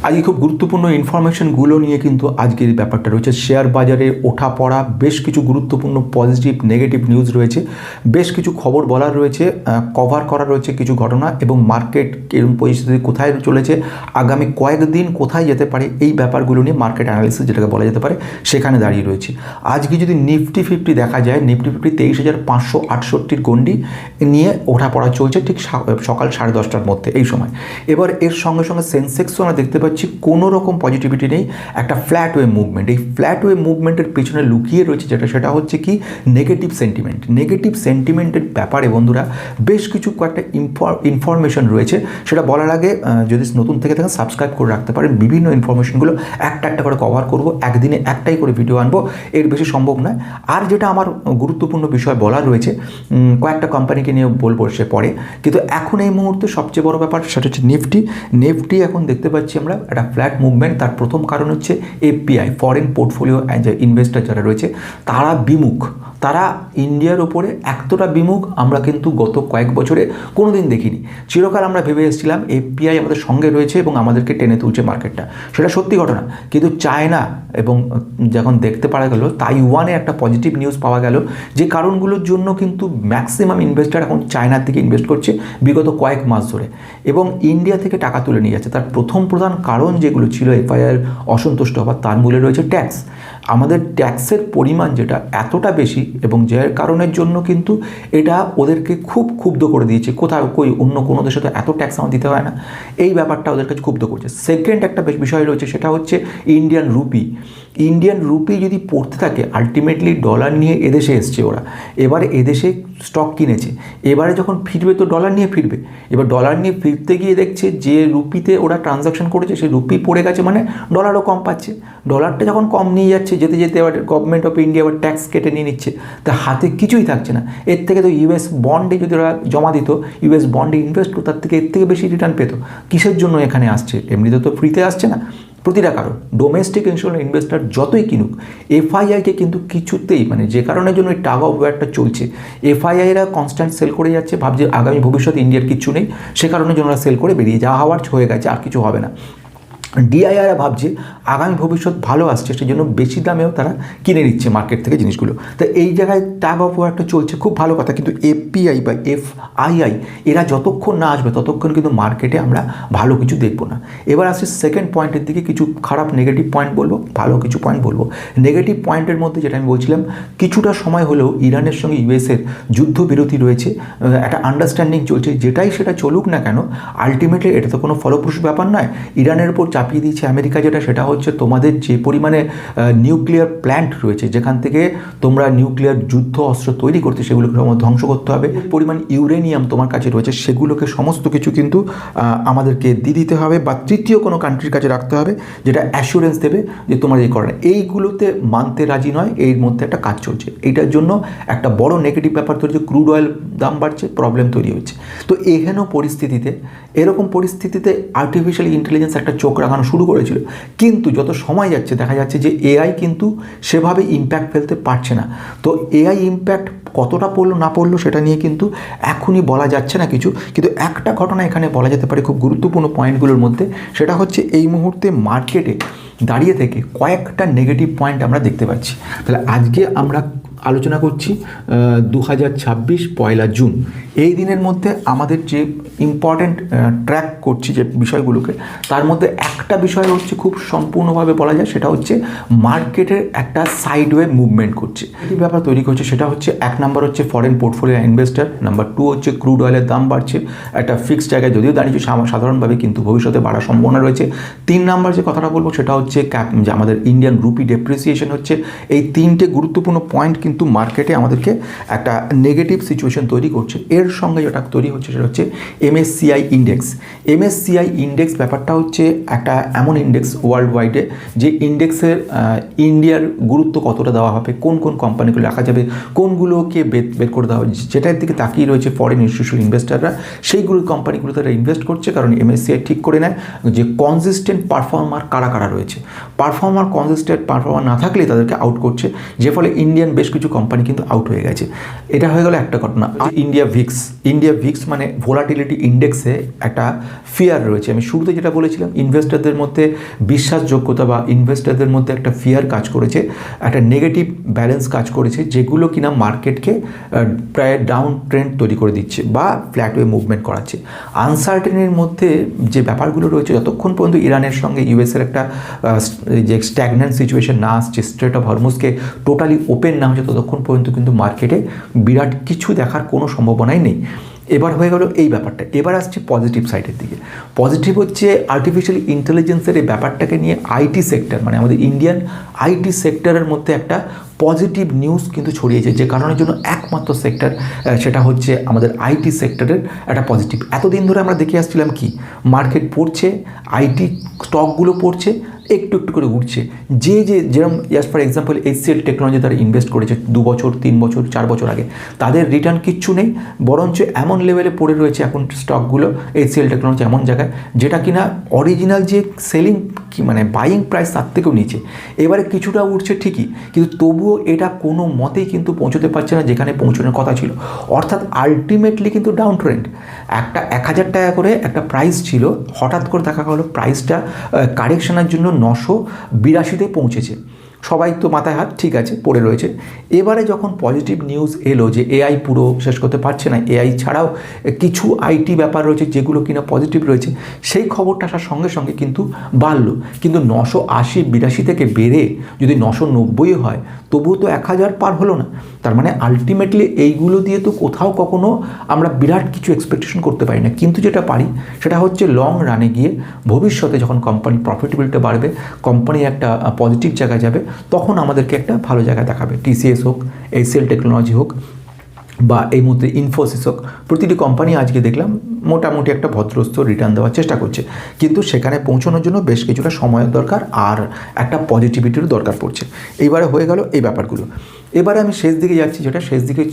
আজকে খুব গুরুত্বপূর্ণ ইনফরমেশনগুলো নিয়ে কিন্তু আজকের ব্যাপারটা রয়েছে। শেয়ার বাজারে ওঠা পড়া, বেশ কিছু গুরুত্বপূর্ণ পজিটিভ নেগেটিভ নিউজ রয়েছে, বেশ কিছু খবর বলার রয়েছে, কভার করা রয়েছে কিছু ঘটনা, এবং মার্কেট এরকম পরিস্থিতি কোথায় চলেছে, আগামী কয়েকদিন কোথায় যেতে পারে, এই ব্যাপারগুলো নিয়ে মার্কেট অ্যানালিসিস যেটাকে বলা যেতে পারে সেখানে দাঁড়িয়ে রয়েছে। আজকে যদি নিফটি 50 দেখা যায়, নিফটি 50 23,568 গণ্ডি নিয়ে ওঠা পড়া চলছে ঠিক সকাল 10:30টার মধ্যে এই সময়। এবার এর সঙ্গে সঙ্গে সেন্সেক্সও আমরা দেখতে পাচ্ছি কোনো রকম পজিটিভিটি নেই, একটা ফ্ল্যাট ওয়ে মুভমেন্ট। এই ফ্ল্যাট ওয়ে মুভমেন্টের পেছনে লুকিয়ে রয়েছে সেটা হচ্ছে কি নেগেটিভ সেন্টিমেন্ট। নেগেটিভ সেন্টিমেন্টের ব্যাপারে বন্ধুরা বেশ কিছু কয়েকটা ইনফরমেশন রয়েছে, সেটা বলার আগে যদি নতুন থেকে থাকেন সাবস্ক্রাইব করে রাখতে পারেন। বিভিন্ন ইনফরমেশনগুলো একটা একটা করে কভার করব, একদিনে একটাই করে ভিডিও আনবো, এর বেশি সম্ভব নয়। আর যেটা আমার গুরুত্বপূর্ণ বিষয় বলার রয়েছে, কয়েকটা কোম্পানিকে নিয়ে বলবো সে পরে, কিন্তু এখন এই মুহূর্তে সবচেয়ে বড় ব্যাপার সেটা হচ্ছে নিফটি এখন দেখতে পাচ্ছি আমরা একটা ফ্ল্যাট মুভমেন্ট। তার প্রথম কারণ হচ্ছে এফপিআই, ফরেন পোর্টফোলিও ইনভেস্টর যারা রয়েছে তারা বিমুখ, তারা ইন্ডিয়ার ওপরে এতটা বিমুখ আমরা কিন্তু গত কয়েক বছরে কোনো দিন দেখিনি। চিরকাল আমরা ভেবে এসেছিলাম এফপিআই আমাদের সঙ্গে রয়েছে এবং আমাদেরকে টেনে তুলছে মার্কেটটা, সেটা সত্যি ঘটনা। কিন্তু চায়না এবং যখন দেখতে পারা গেল তাইওয়ানে একটা পজিটিভ নিউজ পাওয়া গেল, যে কারণগুলোর জন্য কিন্তু ম্যাক্সিমাম ইনভেস্টার এখন চায়নার দিকে ইনভেস্ট করছে বিগত কয়েক মাস ধরে, এবং ইন্ডিয়া থেকে টাকা তুলে নিয়ে যাচ্ছে। তার প্রধান কারণ যেগুলো ছিল এফআইআর অসন্তুষ্ট হওয়ার, তার মূলে রয়েছে ট্যাক্স। আমাদের ট্যাক্সের পরিমাণ যেটা এতটা বেশি, এবং যার কারণের জন্য কিন্তু এটা ওদেরকে খুব ক্ষুব্ধ করে দিয়েছে। কোথাও অন্য কোনো দেশে তো এত ট্যাক্স আমার দিতে হয় না, এই ব্যাপারটা ওদের কাছে ক্ষুব্ধ করছে। সেকেন্ড একটা বেশ বিষয় রয়েছে, সেটা হচ্ছে ইন্ডিয়ান রুপি যদি পড়তে থাকে, আলটিমেটলি ডলার নিয়ে এদেশে এসছে ওরা, এবারে এদেশে স্টক কিনেছে, এবারে যখন ফিরবে তো ডলার নিয়ে ফিরবে। এবার ডলার নিয়ে ফিরতে গিয়ে দেখছে যে রুপিতে ওরা ট্রানজাকশন করেছে সেই রুপি পড়ে গেছে, মানে ডলারও কম পাচ্ছে। ডলারটা যখন কম নিয়ে যাচ্ছে, যেতে এবার গভর্নমেন্ট অফ ইন্ডিয়া আবার ট্যাক্স কেটে নিয়ে নিচ্ছে, তা হাতে কিছুই থাকছে না। এর থেকে তো ইউএস বন্ডে যদি ওরা জমা দিত, ইউএস বন্ডে ইনভেস্ট করতো, তার থেকে এর থেকে বেশি রিটার্ন পেত। কিসের জন্য এখানে আসছে? এমনিতে তো ফ্রিতে আসছে না। প্রতিটা কারণ ডোমেস্টিক ইন্স্যুরেন্স ইনভেস্টার যতই কিনুক, এফআইআইকে কিন্তু কিছুতেই, মানে যে কারণের জন্য এই টাগ অফ ওয়ারটা চলছে, এফআইআইরা কনস্ট্যান্ট সেল করে যাচ্ছে, ভাবছে আগামী ভবিষ্যতে ইন্ডিয়ার কিচ্ছু নেই, সে কারণের জন্য ওরা সেল করে বেরিয়ে যা হওয়ার হয়ে গেছে, আর কিছু হবে না। ডিআইআররা ভাবছে আগামী ভবিষ্যৎ ভালো আসছে, সেই জন্য বেশি দামেও তারা কিনে নিচ্ছে মার্কেট থেকে জিনিসগুলো। তো এই জায়গায় টাগ অফ ওয়ারটা চলছে, খুব ভালো কথা। কিন্তু এফপিআই বা এফআইআই এরা যতক্ষণ না আসবে ততক্ষণ কিন্তু মার্কেটে আমরা ভালো কিছু দেখবো না। এবার আসছে সেকেন্ড পয়েন্টের দিকে, কিছু খারাপ নেগেটিভ পয়েন্ট বলবো, ভালো কিছু পয়েন্ট বলবো। নেগেটিভ পয়েন্টের মধ্যে যেটা আমি বলছিলাম, কিছুটা সময় হলেও ইরানের সঙ্গে ইউএসের যুদ্ধবিরতি রয়েছে, একটা আন্ডারস্ট্যান্ডিং চলছে। যেটাই সেটা চলুক না কেন, আলটিমেটলি এটা তো কোনো ফলপ্রসূ ব্যাপার নয়। ইরানের উপর চাপিয়ে দিয়েছে আমেরিকা, সেটা হচ্ছে তোমাদের যে পরিমাণে নিউক্লিয়ার প্ল্যান্ট রয়েছে, যেখান থেকে তোমরা নিউক্লিয়ার যুদ্ধ অস্ত্র তৈরি করতে, সেগুলোকে ধ্বংস করতে হবে। পরিমাণ ইউরেনিয়াম তোমার কাছে রয়েছে, সেগুলোকে সমস্ত কিছু কিন্তু আমাদেরকে দিয়ে দিতে হবে, বা তৃতীয় কোনো কান্ট্রির কাছে রাখতে হবে, যেটা অ্যাসুরেন্স দেবে যে তোমার এই করে না। এইগুলোতে মানতে রাজি নয়, এর মধ্যে একটা কাজ চলছে। এইটার জন্য একটা বড় নেগেটিভ ব্যাপার তৈরি হচ্ছে, ক্রুড অয়েল দাম বাড়ছে, প্রবলেম তৈরি হচ্ছে। তো এরকম পরিস্থিতিতে আর্টিফিশিয়াল ইন্টেলিজেন্স একটা চোখ রাখানো শুরু করেছিল, কিন্তু যত সময় যাচ্ছে দেখা যাচ্ছে যে এআই কিন্তু সেভাবে ইম্প্যাক্ট ফেলতে পারছে না। তো এআই ইম্প্যাক্ট কতটা পড়লো না পড়লো সেটা নিয়ে কিন্তু এখনই বলা যাচ্ছে না কিছু, কিন্তু একটা ঘটনা এখানে বলা যেতে পারে খুব গুরুত্বপূর্ণ পয়েন্টগুলোর মধ্যে, সেটা হচ্ছে এই মুহূর্তে মার্কেটে দাঁড়িয়ে থেকে কয়েকটা নেগেটিভ পয়েন্ট আমরা দেখতে পাচ্ছি। তাহলে আজকে আমরা আলোচনা করছি 2026 পয়লা জুন, এই দিনের মধ্যে আমাদের যে ইম্পর্ট্যান্ট ট্র্যাক করছি যে বিষয়গুলোকে, তার মধ্যে একটা বিষয় হচ্ছে খুব সম্পূর্ণভাবে বলা যায়, সেটা হচ্ছে মার্কেটের একটা সাইডওয়ে মুভমেন্ট করছে। এই ব্যাপার তৈরি করছে, সেটা হচ্ছে এক নাম্বার হচ্ছে ফরেন পোর্টফোলিও ইনভেস্টার, নাম্বার 2 হচ্ছে ক্রুড অয়েলের দাম বাড়ছে, একটা ফিক্সড জায়গায় যদিও দাঁড়িয়েছে সাধারণভাবে, কিন্তু ভবিষ্যতে বাড়ার সম্ভাবনা রয়েছে। 3 নাম্বার যে কথাটা বলবো সেটা হচ্ছে যে আমাদের ইন্ডিয়ান রুপি ডেপ্রিসিয়েশন হচ্ছে। এই 3টে গুরুত্বপূর্ণ পয়েন্ট কিন্তু মার্কেটে আমাদেরকে একটা নেগেটিভ সিচুয়েশন তৈরি করছে। এর সঙ্গে যেটা তৈরি হচ্ছে সেটা হচ্ছে এমএসসিআই ইন্ডেক্স। ব্যাপারটা হচ্ছে একটা এমন ইন্ডেক্স ওয়ার্ল্ড ওয়াইডে, যে ইন্ডেক্সের ইন্ডিয়ার গুরুত্ব কতটা দেওয়া হবে, কোন কোন কোম্পানিগুলো রাখা যাবে, কোনগুলোকে বের করে দেওয়া হবে, যেটার দিকে তাকিয়ে রয়েছে ফরেন ইনস্টিটিউশনাল ইনভেস্টাররা, সেইগুলো কোম্পানিগুলোতে তারা ইনভেস্ট করছে। কারণ এমএসসিআই ঠিক করে নেয় যে কনসিস্টেন্ট পারফর্মার কারা রয়েছে, কনসিস্টেন্ট পারফর্মার না থাকলে তাদেরকে আউট করছে, যে ফলে ইন্ডিয়ান বেশ কিছু কিছু কোম্পানি কিন্তু আউট হয়ে গেছে। এটা হয়ে গেল একটা ঘটনা। আর ইন্ডিয়া ভিক্স মানে ভোলাটিলিটি ইন্ডেক্সে একটা ফিয়ার রয়েছে। আমি শুরুতে যেটা বলেছিলাম, ইনভেস্টরদের মধ্যে বিশ্বাসযোগ্যতা বা ইনভেস্টরদের মধ্যে একটা ফিয়ার কাজ করেছে, একটা নেগেটিভ ব্যালেন্স কাজ করেছে, যেগুলো কিনা মার্কেটকে প্রায় ডাউন ট্রেন্ড তৈরি করে দিচ্ছে বা ফ্ল্যাট ওয়ে মুভমেন্ট করাচ্ছে। আনসার্টেনির মধ্যে যে ব্যাপারগুলো রয়েছে, যতক্ষণ পর্যন্ত ইরানের সঙ্গে ইউএসের একটা যে স্ট্যাগন্যান্ট সিচুয়েশন না আসছে, স্ট্রেট অফ হরমুজকে টোটালি ওপেন না হচ্ছে, ততক্ষণ পর্যন্ত কিন্তু মার্কেটে বিরাট কিছু দেখার কোনো সম্ভাবনাই নেই। এবার হয়ে গেল এই ব্যাপারটা। এবার আসছে পজিটিভ সাইডের দিকে। পজিটিভ হচ্ছে আর্টিফিশিয়াল ইন্টেলিজেন্সের এই ব্যাপারটাকে নিয়ে আইটি সেক্টর, মানে আমাদের ইন্ডিয়ান আইটি সেক্টরের মধ্যে একটা পজিটিভ নিউজ কিন্তু ছড়িয়েছে, যে কারণের জন্য একমাত্র সেক্টর সেটা হচ্ছে আমাদের আইটি সেক্টরের একটা পজিটিভ। এতদিন ধরে আমরা দেখে আসছিলাম কি, মার্কেট পড়ছে, আইটি স্টকগুলো পড়ছে, একটু একটু করে উঠছে। যেরকম just for example HCL technology তারা ইনভেস্ট করেছে 2 বছর 3 বছর 4 বছর আগে, তাদের রিটার্ন কিচ্ছু নেই, বরঞ্চ এমন লেভেলে পড়ে রয়েছে এখন স্টকগুলো HCL টেকনোলজি এমন জায়গায়, যেটা কিনা অরিজিনাল যে সেলিং কি মানে বাইং প্রাইস তার থেকেও নিচে। এবারে কিছুটা উঠছে ঠিকই, কিন্তু তবুও এটা কোনো মতেই কিন্তু পৌঁছতে পারছে না যেখানে পৌঁছানোর কথা ছিল। অর্থাৎ আলটিমেটলি কিন্তু ডাউন ট্রেন্ড। একটা 1000 টাকা করে একটা প্রাইস ছিল, হঠাৎ করে দেখা গেলো প্রাইসটা কারেকশনের জন্য 982-তে পৌঁছেছে। সবাই তো মাথায় হাত, ঠিক আছে, পড়ে রয়েছে। এবারে যখন পজিটিভ নিউজ এলো যে এআই পুরো শেষ করতে পারছে না, এআই ছাড়াও কিছু আইটি ব্যাপার রয়েছে যেগুলো কিনা পজিটিভ রয়েছে, সেই খবরটা আসার সঙ্গে সঙ্গে কিন্তু বাড়লো। কিন্তু 980-82 থেকে বেড়ে যদি 990 হয়, তবুও তো 1000 পার হলো না। তার মানে আলটিমেটলি এইগুলো দিয়ে তো কোথাও কখনো আমরা বিরাট কিছু এক্সপেকটেশন করতে পারি না। কিন্তু যেটা পারি সেটা হচ্ছে লং রানে গিয়ে ভবিষ্যতে যখন কোম্পানি প্রফিটেবিলিটি বাড়বে, কোম্পানি একটা পজিটিভ জায়গায় যাবে, তখন আমাদেরকে একটা ভালো জায়গায় দেখাবে। TCS হোক, HCL টেকনোলজি হোক, বা এই মুহূর্তে ইনফোসিস হোক, প্রতিটি কোম্পানি আজকে দেখলাম মোটামুটি একটা ভদ্রস্থ রিটার্ন দেওয়ার চেষ্টা করছে। কিন্তু সেখানে পৌঁছানোর জন্য বেশ কিছুটা সময়ের দরকার আর একটা পজিটিভিটিরও দরকার পড়ছে। এইবারে হয়ে গেল এই ব্যাপারগুলো। এবারে আমি শেষ দিকে যাচ্ছি, যেটা শেষ দিকে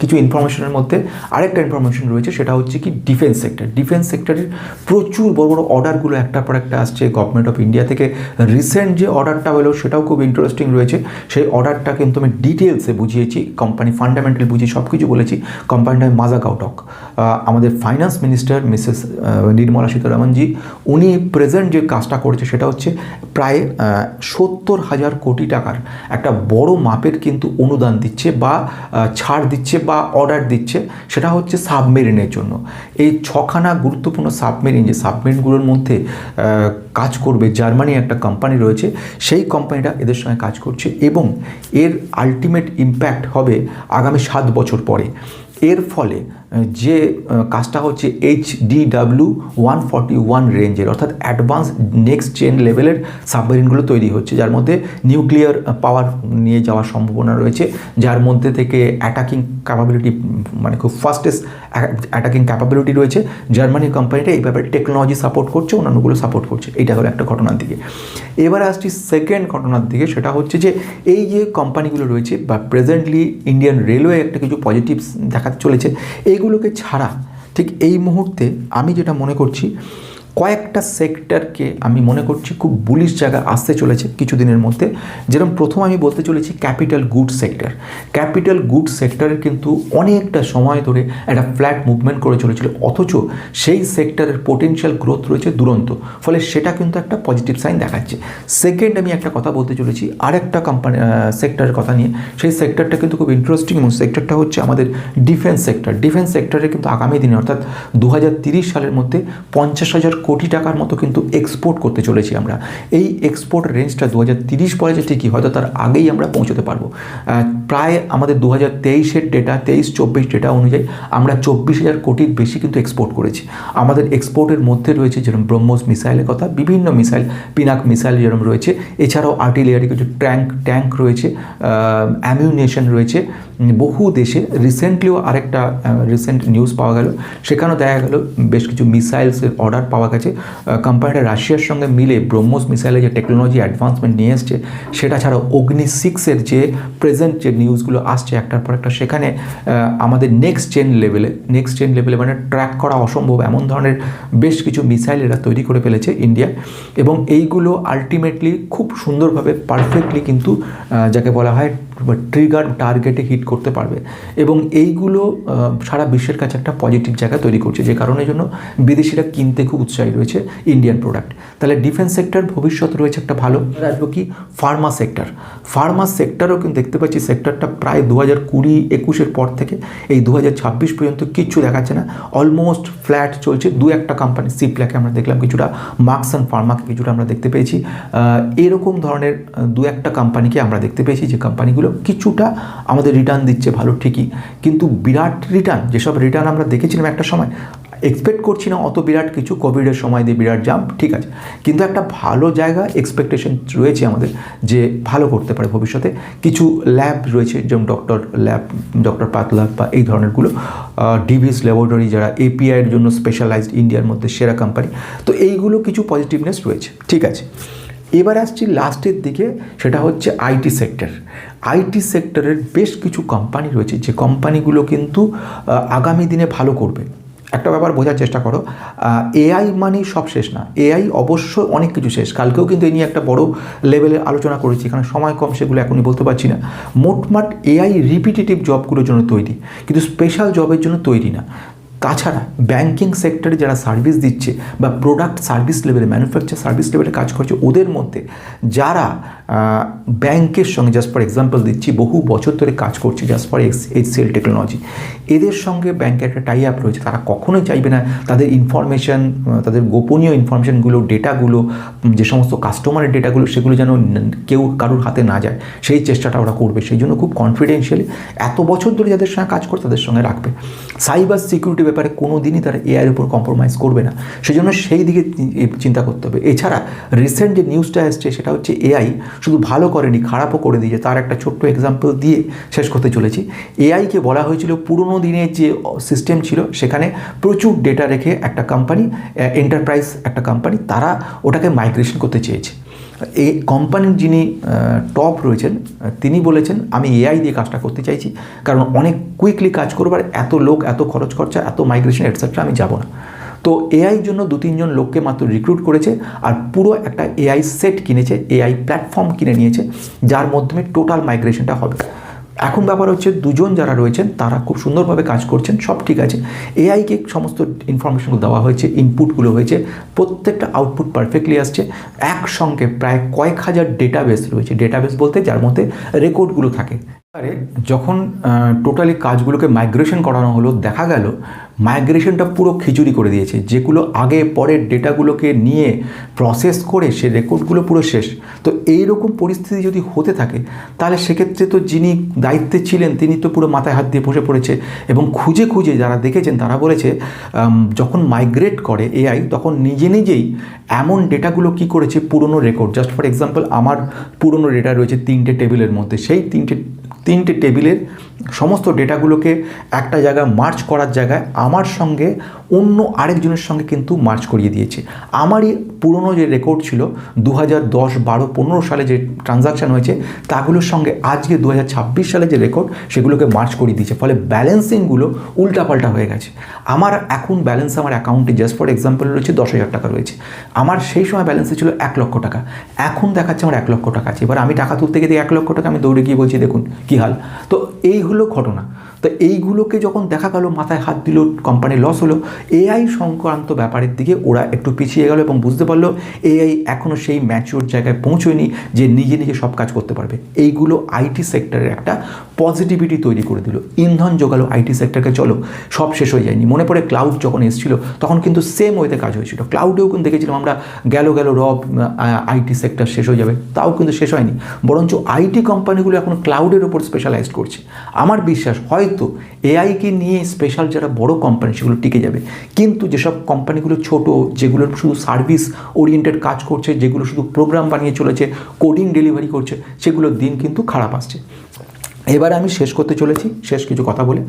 কিছু ইনফরমেশনের মধ্যে আরেকটা ইনফরমেশন রয়েছে, সেটা হচ্ছে কি ডিফেন্স সেক্টর। ডিফেন্স সেক্টরের প্রচুর বড় বড় অর্ডারগুলো একটার পর একটা আসছে গভর্নমেন্ট অফ ইন্ডিয়া থেকে। রিসেন্ট যে অর্ডারটা হলো সেটাও খুব ইন্টারেস্টিং রয়েছে। সেই অর্ডারটা কিন্তু আমি ডিটেলসে বুঝিয়েছি, কোম্পানি ফান্ডামেন্টাল বুঝিয়ে সব কিছু বলেছি। কোম্পানিটা মাজাগাওটক। আমাদের ফাইন্যান্স মিনিস্টার মিসেস নির্মলা সীতারামনজি, উনি প্রেজেন্ট যে কাজটা করেছে সেটা হচ্ছে প্রায় 70,000 কোটি টাকার একটা বড় মাপের কিন্তু অনুদান দিচ্ছে বা ছাড় দিচ্ছে বা অর্ডার দিচ্ছে। সেটা হচ্ছে সাবমেরিনের জন্য। এই 6খানা গুরুত্বপূর্ণ সাবমেরিন, যে সাবমেরিনগুলোর মধ্যে কাজ করবে জার্মানি একটা কোম্পানি রয়েছে, সেই কোম্পানিটা এদের সঙ্গে কাজ করছে এবং এর আলটিমেট ইম্প্যাক্ট হবে আগামী 7 বছর পরে। এর ফলে যে কাজটা হচ্ছে HDW-141 রেঞ্জের, অর্থাৎ অ্যাডভান্স নেক্সট জেন লেভেলের সাবমেরিনগুলো তৈরি হচ্ছে, যার মধ্যে নিউক্লিয়ার পাওয়ার নিয়ে যাওয়ার সম্ভাবনা রয়েছে, যার মধ্যে থেকে অ্যাটাকিং ক্যাপাবিলিটি মানে খুব ফাস্টেস্ট অ্যাটাকিং ক্যাপাবিলিটি রয়েছে। জার্মানি কোম্পানিটা এই ব্যাপারে টেকনোলজি সাপোর্ট করছে, অন্যান্যগুলো সাপোর্ট করছে। এইটা হলো একটা ঘটনার দিকে। এবারে আসছি সেকেন্ড ঘটনার দিকে, সেটা হচ্ছে যে এই যে কোম্পানিগুলো রয়েছে বা প্রেজেন্টলি ইন্ডিয়ান রেলওয়ে একটা কিছু পজিটিভস দেখাতে চলেছে, এইগুলোকে ছাড়া ঠিক এই মুহূর্তে আমি যেটা মনে করছি, কয়েকটা সেক্টরকে আমি মনে করছি খুব বুলিশ জায়গা আসতে চলেছে কিছুদিনের মধ্যে। যেরকম প্রথম আমি বলতে চলেছি capital good sector. Capital good সেক্টরের কিন্তু অনেকটা সময় ধরে একটা ফ্ল্যাট মুভমেন্ট করে চলেছিল, অথচ সেই সেক্টরের পোটেনশিয়াল গ্রোথ রয়েছে দুরন্ত, ফলে সেটা কিন্তু একটা পজিটিভ সাইন দেখাচ্ছে। সেকেন্ড আমি একটা কথা বলতে চলেছি আরেকটা কোম্পানি সেক্টরের কথা নিয়ে। সেই সেক্টরটা কিন্তু খুব ইন্টারেস্টিং এবং সেক্টরটা হচ্ছে আমাদের ডিফেন্স সেক্টর। ডিফেন্স সেক্টরে কিন্তু আগামী দিনে অর্থাৎ 2030 সালের মধ্যে 50,000 কোটি টাকার মতো কিন্তু এক্সপোর্ট করতে চলেছি আমরা। এই এক্সপোর্ট রেঞ্জটা 2030 পরে যে ঠিকই, হয়তো তার আগেই আমরা পৌঁছতে পারবো। প্রায় আমাদের 2023-এর ডেটা 23-24 ডেটা অনুযায়ী আমরা 24,000 কোটির বেশি কিন্তু এক্সপোর্ট করেছি। আমাদের এক্সপোর্টের মধ্যে রয়েছে যেরকম ব্রহ্মোস মিসাইলের কথা, বিভিন্ন মিসাইল, পিনাক মিসাইল যেরকম রয়েছে, এছাড়াও আর্টিলারি কিছু ট্যাঙ্ক রয়েছে, অ্যামিউনেশন রয়েছে বহু দেশে। রিসেন্টলিও আরেকটা রিসেন্ট নিউজ পাওয়া গেল, সেখানেও দেখা গেল বেশ কিছু মিসাইলসের অর্ডার পাওয়া গেছে। কোম্পানিটা রাশিয়ার সঙ্গে মিলে ব্রহ্মোস মিসাইলের যে টেকনোলজি অ্যাডভান্সমেন্ট নিয়ে এসছে, সেটা ছাড়াও অগ্নি 6-এর যে প্রেজেন্ট যে নিউজগুলো আসছে একটার পর একটা, সেখানে আমাদের নেক্সট জেন লেভেলে মানে ট্র্যাক করা অসম্ভব এমন ধরনের বেশ কিছু মিসাইল এরা তৈরি করে ফেলেছে ইন্ডিয়া। এবং এইগুলো আলটিমেটলি খুব সুন্দরভাবে পারফেক্টলি কিন্তু যাকে বলা হয় ট্রিগার টার্গেটে হিট করতে পারবে, এবং এইগুলো সারা বিশ্বের কাছে একটা পজিটিভ জায়গা তৈরি করছে, যে কারণের জন্য বিদেশিরা কিনতে খুব উৎসাহী রয়েছে ইন্ডিয়ান প্রোডাক্ট। তাহলে ডিফেন্স সেক্টর ভবিষ্যৎ রয়েছে একটা ভালো। আসবো কি ফার্মা সেক্টর। ফার্মা সেক্টরও কিন্তু দেখতে পাচ্ছি সেক্টরটা প্রায় 2020-21 পর থেকে এই 2026 পর্যন্ত কিচ্ছু দেখাচ্ছে না, অলমোস্ট ফ্ল্যাট চলছে। দু একটা কোম্পানি, সিপ্লাকে আমরা দেখলাম কিছুটা, মার্কস অ্যান্ড ফার্মাকে কিছুটা আমরা দেখতে পেয়েছি, এরকম ধরনের দু একটা কোম্পানিকে আমরা দেখতে পেয়েছি যে কোম্পানিগুলো কিছুটা আমাদের রিটার্ন দিচ্ছে ভালো ঠিকই, কিন্তু বিরাট রিটার্ন, যেসব রিটার্ন আমরা দেখেছিলাম একটা সময়, এক্সপেক্ট করছি না অত বিরাট কিছু, কোভিডের সময় দিয়ে বিরাট জাম্প, ঠিক আছে, কিন্তু একটা ভালো জায়গা এক্সপেকটেশন রয়েছে আমাদের যে ভালো করতে পারে ভবিষ্যতে। কিছু ল্যাব রয়েছে, যেমন ডক্টর পাতলাক বা এই ধরনেরগুলো, ডিভিস ল্যাবরেটরি যারা এপিআইয়ের জন্য স্পেশালাইজড, ইন্ডিয়ার মধ্যে সেরা কোম্পানি, তো এইগুলো কিছু পজিটিভনেস রয়েছে, ঠিক আছে। এবার আসছি লাস্টের দিকে, সেটা হচ্ছে আইটি সেক্টর। আইটি সেক্টরের বেশ কিছু কোম্পানি রয়েছে যে কোম্পানিগুলো কিন্তু আগামী দিনে ভালো করবে। একটা ব্যাপার বোঝার চেষ্টা করো, এআই মানেই সব শেষ না, এআই অবশ্যই অনেক কিছু শেষ। কালকেও কিন্তু এই নিয়ে একটা বড় লেভেলে আলোচনা করেছি, এখানে সময় কম, সেগুলো এখনই বলতে পারছি না। মোটমাট এআই রিপিটেটিভ জবগুলোর জন্য তৈরি, কিন্তু স্পেশাল জবের জন্য তৈরি না। তাছাড়া ব্যাংকিং সেক্টরে যারা সার্ভিস দিচ্ছে বা প্রোডাক্ট সার্ভিস লেভেলে, ম্যানুফ্যাকচার সার্ভিস লেভেলে কাজ করছে, ওদের মধ্যে যারা ব্যাংকের সঙ্গে, জাস্ট ফর এক্সাম্পল দিচ্ছি, বহু বছর ধরে কাজ করছে, জাস্ট ফর HCL টেকনোলজি, এদের সঙ্গে ব্যাংকের একটা টাই আপ রয়েছে। তারা কখনোই চাইবে না তাদের ইনফরমেশান, তাদের গোপনীয় ইনফরমেশানগুলো, ডেটাগুলো, যে সমস্ত কাস্টমারের ডেটাগুলো, সেগুলো যেন কেউ কারোর হাতে না যায়, সেই চেষ্টাটা ওরা করবে। সেই জন্য খুব কনফিডেন্সিয়ালি এত বছর ধরে যাদের সঙ্গে কাজ করে তাদের সঙ্গে রাখবে। সাইবার সিকিউরিটি ব্যাপারে কোনো দিনই তারা এআইয়ের উপর কম্প্রোমাইজ করবে না, সেজন্য সেই দিকে চিন্তা করতে হবে। এছাড়া রিসেন্ট যে নিউজটা এসছে সেটা হচ্ছে এআই শুধু ভালো করেনি, খারাপও করে দিয়েছে। তার একটা ছোট্ট এক্সাম্পল দিয়ে শেষ করতে চলেছি। এআইকে বলা হয়েছিল পুরনো দিনের যে সিস্টেম ছিল সেখানে প্রচুর ডেটা রেখে একটা কোম্পানি, এন্টারপ্রাইজ একটা কোম্পানি, তারা ওটাকে মাইগ্রেশন করতে চেয়েছে। এই কোম্পানির যিনি টপ রয়েছেন তিনি বলেছেন আমি এআই দিয়ে কাজটা করতে চাইছি, কারণ অনেক কুইকলি কাজ করবার, এত লোক, এত খরচ খরচা, এত মাইগ্রেশন এটসেট্রা আমি যাব না। তো এআইয়ের জন্য 2-3 জন লোককে মাত্র রিক্রুট করেছে, আর পুরো একটা এআই সেট কিনেছে, এআই প্ল্যাটফর্ম কিনে নিয়েছে, যার মাধ্যমে টোটাল মাইগ্রেশনটা হবে। এখন ব্যাপার হচ্ছে দুজন যারা রয়েছেন তারা খুব সুন্দরভাবে কাজ করছেন, সব ঠিক আছে। এআইকে সমস্ত ইনফরমেশনগুলো দেওয়া হয়েছে, ইনপুটগুলো হয়েছে, প্রত্যেকটা আউটপুট পারফেক্টলি আসছে। একসঙ্গে প্রায় কয়েক হাজার ডেটাবেস রয়েছে, ডেটাবেস বলতে যার মধ্যে রেকর্ডগুলো থাকে। যখন টোটালি কাজগুলোকে মাইগ্রেশন করানো হলো, দেখা গেল মাইগ্রেশনটা পুরো খিচুড়ি করে দিয়েছে। যেগুলো আগে পরের ডেটাগুলোকে নিয়ে প্রসেস করে সে রেকর্ডগুলো পুরো শেষ। তো এইরকম পরিস্থিতি যদি হতে থাকে তাহলে সেক্ষেত্রে তো যিনি দায়িত্বে ছিলেন তিনি তো পুরো মাথায় হাত দিয়ে বসে পড়েছে, এবং খুঁজে খুঁজে যারা দেখেছেন তারা বলেছে যখন মাইগ্রেট করে এআই তখন নিজে নিজেই এমন ডেটাগুলো কি করেছে, পুরনো রেকর্ড, জাস্ট ফর এক্সাম্পল আমার পুরনো ডেটা রয়েছে 3টে টেবিলের মধ্যে, সেই তিনটে টেবিলের সমস্ত ডেটাগুলোকে একটা জায়গায় মার্চ করার জায়গায় আমার সঙ্গে অন্য আরেকজনের সঙ্গে কিন্তু মার্চ করিয়ে দিয়েছে। আমারই পুরনো যে রেকর্ড ছিল 2010, 12, 15 সালে যে ট্রানজাকশান হয়েছে তাগুলোর সঙ্গে আজকে 2026 সালে যে রেকর্ড সেগুলোকে মার্চ করিয়ে দিয়েছে। ফলে ব্যালেন্সিংগুলো উল্টাপাল্টা হয়ে গেছে। আমার এখন ব্যালেন্স আমার অ্যাকাউন্টে জাস্ট ফর এক্সাম্পল রয়েছে 10,000 টাকা রয়েছে, আমার সেই সময় ব্যালেন্সে ছিল 1 লক্ষ টাকা, এখন দেখাচ্ছে আমার 1 লক্ষ টাকা আছে। এবার আমি টাকা তুলতে গিয়ে 1 লক্ষ টাকা আমি দৌড়ে গিয়ে বলছি দেখুন কী হাল। তো এই হলো ঘটনা। তো এইগুলোকে যখন দেখা গেল, মাথায় হাত দিল, কোম্পানি লস হলো, এআই সংক্রান্ত ব্যাপারের দিকে ওরা একটু পিছিয়ে গেল এবং বুঝতে পারলো এআই এখনও সেই ম্যাচিওর জায়গায় পৌঁছয়নি যে নিজে নিজে সব কাজ করতে পারবে। এইগুলো আইটি সেক্টরের একটা পজিটিভিটি তৈরি করে দিল, ইন্ধন জোগালো আইটি সেক্টরকে। চলো সব শেষ হয়ে যায়নি। মনে পড়ে ক্লাউড যখন এসেছিল তখন কিন্তু সেম ওয়েতে কাজ হয়েছিল। ক্লাউডেও কিন্তু দেখেছিলাম আমরা গেল আইটি সেক্টর শেষ হয়ে যাবে, তাও কিন্তু শেষ হয়নি। বরঞ্চ আইটি কোম্পানিগুলো এখন ক্লাউডের ওপর স্পেশালাইজড করছে। আমার বিশ্বাস হয়তো এআইকে নিয়ে স্পেশাল যারা বড় কোম্পানি সেগুলো টিকে যাবে, কিন্তু যেসব কোম্পানিগুলো ছোট, যেগুলোর শুধু সার্ভিস ওরিয়েন্টেড কাজ করছে, যেগুলো শুধু প্রোগ্রাম বানিয়ে চলেছে, কোডিং ডেলিভারি করছে, সেগুলোর দিন কিন্তু খারাপ আসছে। এবার আমি শেষ করতে চলেছি, শেষ কিছু কথা বলে।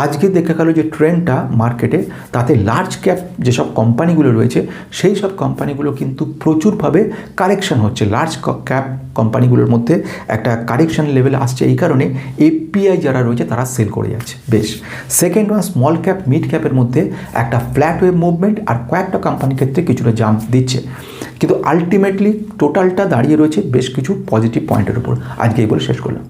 আজকে দেখা গেল যে ট্রেন্ডটা মার্কেটে, তাতে লার্জ ক্যাপ যেসব কোম্পানিগুলো রয়েছে সেই সব কোম্পানিগুলো কিন্তু প্রচুরভাবে কারেকশন হচ্ছে। লার্জ ক্যাপ কোম্পানিগুলোর মধ্যে একটা কারেকশন লেভেল আসছে, এই কারণে এপিআই যারা রয়েছে তারা সেল করে যাচ্ছে। বেশ, second one small cap mid ক্যাপের মধ্যে একটা ফ্ল্যাট ওয়েভ মুভমেন্ট, আর কয়েকটা কোম্পানির ক্ষেত্রে কিছুটা জাম্প দিচ্ছে, কিন্তু আলটিমেটলি টোটালটা দাঁড়িয়ে রয়েছে বেশ কিছু পজিটিভ পয়েন্টের উপর। আজকে এই বলে শেষ করলাম।